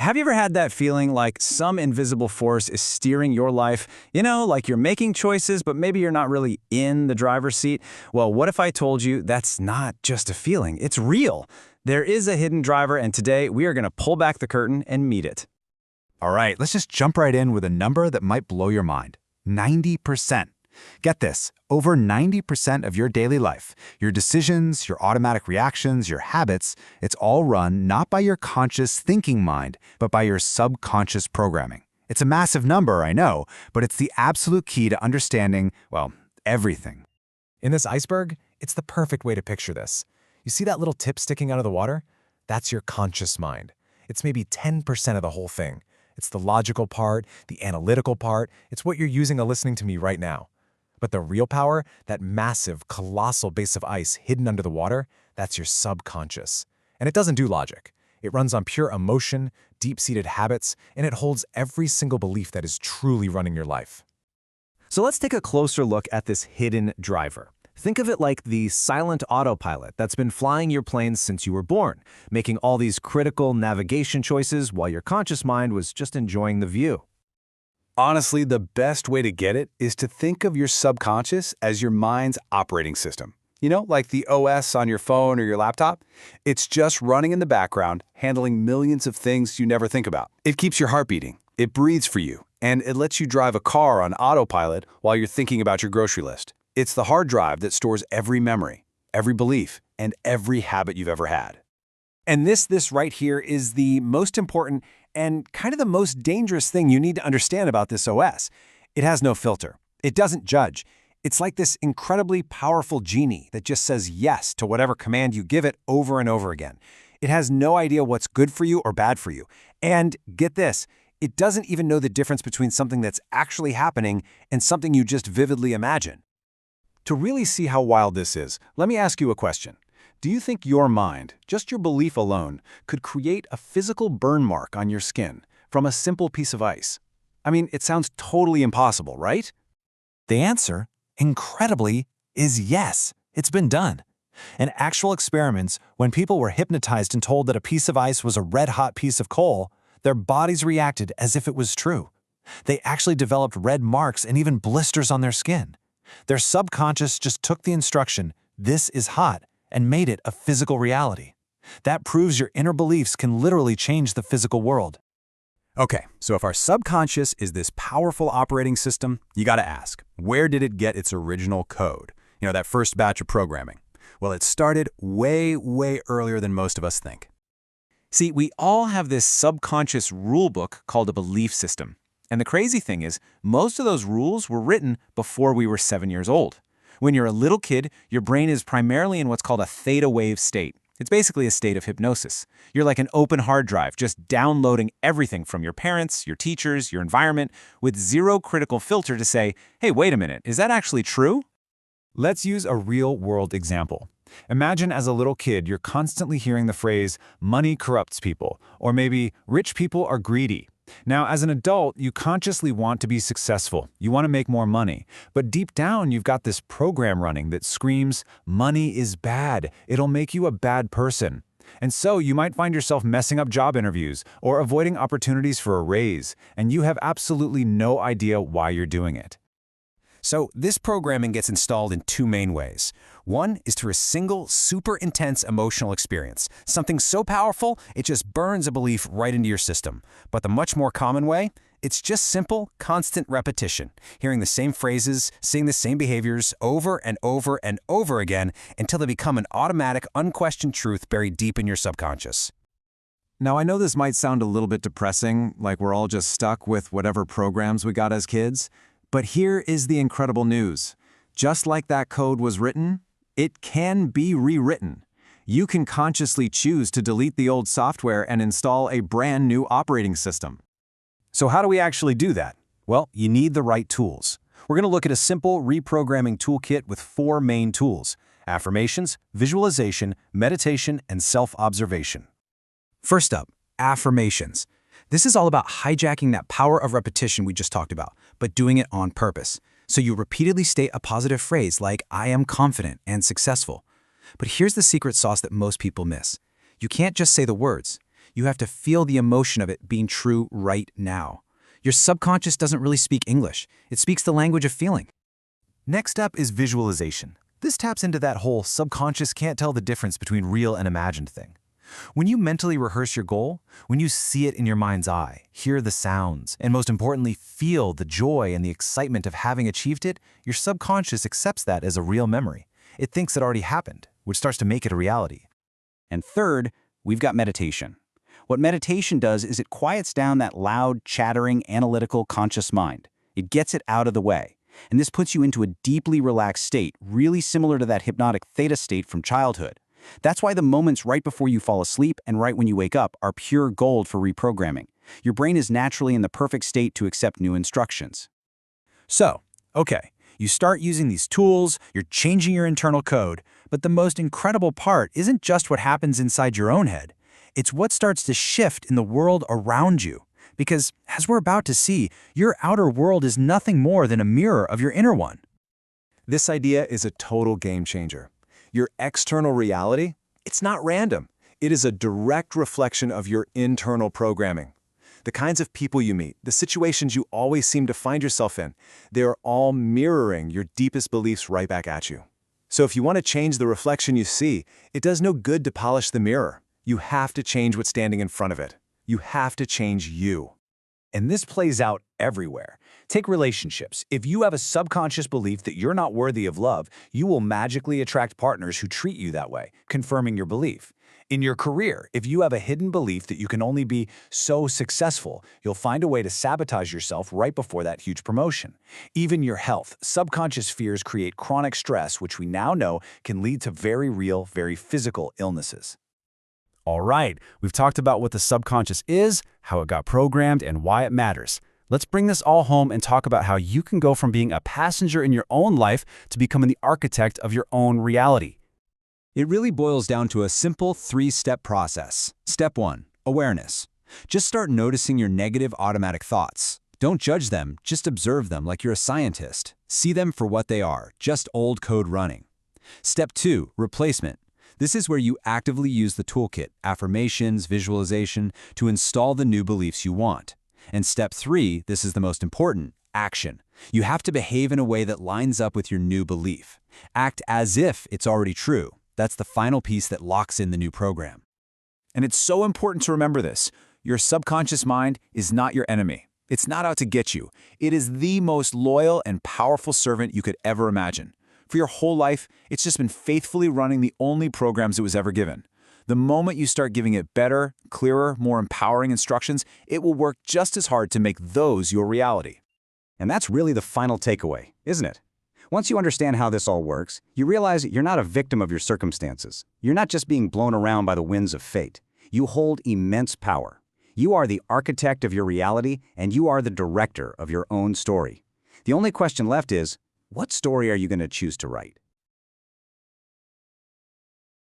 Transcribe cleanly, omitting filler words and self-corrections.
Have you ever had that feeling like some invisible force is steering your life? Like you're making choices, but maybe you're not really in the driver's seat? Well, what if I told you that's not just a feeling, it's real? There is a hidden driver, and today we are going to pull back the curtain and meet it. All right, let's just jump right in with a number that might blow your mind. 90%. Get this, over 90% of your daily life, your decisions, your automatic reactions, your habits, it's all run not by your conscious thinking mind, but by your subconscious programming. It's a massive number, I know, but it's the absolute key to understanding, well, everything. In this iceberg, it's the perfect way to picture this. You see that little tip sticking out of the water? That's your conscious mind. It's maybe 10% of the whole thing. It's the logical part, the analytical part. It's what you're using to listening to me right now. But the real power, that massive, colossal base of ice hidden under the water, that's your subconscious. And it doesn't do logic. It runs on pure emotion, deep-seated habits, and it holds every single belief that is truly running your life. So let's take a closer look at this hidden driver. Think of it like the silent autopilot that's been flying your planes since you were born, making all these critical navigation choices while your conscious mind was just enjoying the view. Honestly, the best way to get it is to think of your subconscious as your mind's operating system. Like the OS on your phone or your laptop. It's just running in the background, handling millions of things you never think about. It keeps your heart beating, it breathes for you, and it lets you drive a car on autopilot while you're thinking about your grocery list. It's the hard drive that stores every memory, every belief, and every habit you've ever had. And this right here is the most important and kind of the most dangerous thing you need to understand about this OS. It has no filter. It doesn't judge. It's like this incredibly powerful genie that just says yes to whatever command you give it over and over again. It has no idea what's good for you or bad for you. And get this, it doesn't even know the difference between something that's actually happening and something you just vividly imagine. To really see how wild this is, let me ask you a question. Do you think your mind, just your belief alone, could create a physical burn mark on your skin from a simple piece of ice? I mean, it sounds totally impossible, right? The answer, incredibly, is yes. It's been done. In actual experiments, when people were hypnotized and told that a piece of ice was a red-hot piece of coal, their bodies reacted as if it was true. They actually developed red marks and even blisters on their skin. Their subconscious just took the instruction, "This is hot," and made it a physical reality. That proves your inner beliefs can literally change the physical world. Okay, so if our subconscious is this powerful operating system, you gotta ask, where did it get its original code? That first batch of programming. Well, it started way, way earlier than most of us think. See, we all have this subconscious rulebook called a belief system. And the crazy thing is, most of those rules were written before we were 7 years old. When you're a little kid, your brain is primarily in what's called a theta wave state. It's basically a state of hypnosis. You're like an open hard drive, just downloading everything from your parents, your teachers, your environment, with zero critical filter to say, hey, wait a minute, is that actually true? Let's use a real-world example. Imagine as a little kid, you're constantly hearing the phrase, money corrupts people, or maybe rich people are greedy. Now, as an adult, you consciously want to be successful. You want to make more money. But deep down, you've got this program running that screams, money is bad. It'll make you a bad person. And so you might find yourself messing up job interviews or avoiding opportunities for a raise, and you have absolutely no idea why you're doing it. So this programming gets installed in two main ways. One is through a single, super intense emotional experience, something so powerful, it just burns a belief right into your system. But the much more common way, it's just simple, constant repetition, hearing the same phrases, seeing the same behaviors over and over and over again until they become an automatic, unquestioned truth buried deep in your subconscious. Now, I know this might sound a little bit depressing, like we're all just stuck with whatever programs we got as kids. But here is the incredible news. Just like that code was written, it can be rewritten. You can consciously choose to delete the old software and install a brand new operating system. So how do we actually do that? Well, you need the right tools. We're going to look at a simple reprogramming toolkit with 4 main tools: affirmations, visualization, meditation, and self-observation. First up, affirmations. This is all about hijacking that power of repetition we just talked about, but doing it on purpose. So you repeatedly state a positive phrase like, I am confident and successful. But here's the secret sauce that most people miss. You can't just say the words. You have to feel the emotion of it being true right now. Your subconscious doesn't really speak English. It speaks the language of feeling. Next up is visualization. This taps into that whole subconscious can't tell the difference between real and imagined thing. When you mentally rehearse your goal, when you see it in your mind's eye, hear the sounds, and most importantly, feel the joy and the excitement of having achieved it, your subconscious accepts that as a real memory. It thinks it already happened, which starts to make it a reality. And third, we've got meditation. What meditation does is it quiets down that loud, chattering, analytical, conscious mind. It gets it out of the way. And this puts you into a deeply relaxed state, really similar to that hypnotic theta state from childhood. That's why the moments right before you fall asleep and right when you wake up are pure gold for reprogramming. Your brain is naturally in the perfect state to accept new instructions. So, okay, you start using these tools, you're changing your internal code, but the most incredible part isn't just what happens inside your own head. It's what starts to shift in the world around you. Because, as we're about to see, your outer world is nothing more than a mirror of your inner one. This idea is a total game changer. Your external reality, it's not random. It is a direct reflection of your internal programming. The kinds of people you meet, the situations you always seem to find yourself in, they are all mirroring your deepest beliefs right back at you. So if you want to change the reflection you see, it does no good to polish the mirror. You have to change what's standing in front of it. You have to change you. And this plays out everywhere. Take relationships. If you have a subconscious belief that you're not worthy of love, you will magically attract partners who treat you that way, confirming your belief. In your career, if you have a hidden belief that you can only be so successful, you'll find a way to sabotage yourself right before that huge promotion. Even your health, subconscious fears create chronic stress, which we now know can lead to very real, very physical illnesses. All right, we've talked about what the subconscious is, how it got programmed, and why it matters. Let's bring this all home and talk about how you can go from being a passenger in your own life to becoming the architect of your own reality. It really boils down to a simple 3-step process. Step 1, awareness. Just start noticing your negative automatic thoughts. Don't judge them, just observe them like you're a scientist. See them for what they are, just old code running. Step 2, replacement. This is where you actively use the toolkit, affirmations, visualization, to install the new beliefs you want. And step 3, this is the most important, action. You have to behave in a way that lines up with your new belief. Act as if it's already true. That's the final piece that locks in the new program. And it's so important to remember this. Your subconscious mind is not your enemy. It's not out to get you. It is the most loyal and powerful servant you could ever imagine. For your whole life, it's just been faithfully running the only programs it was ever given. The moment you start giving it better, clearer, more empowering instructions, it will work just as hard to make those your reality. And that's really the final takeaway, isn't it? Once you understand how this all works, you realize you're not a victim of your circumstances. You're not just being blown around by the winds of fate. You hold immense power. You are the architect of your reality, and you are the director of your own story. The only question left is, what story are you going to choose to write?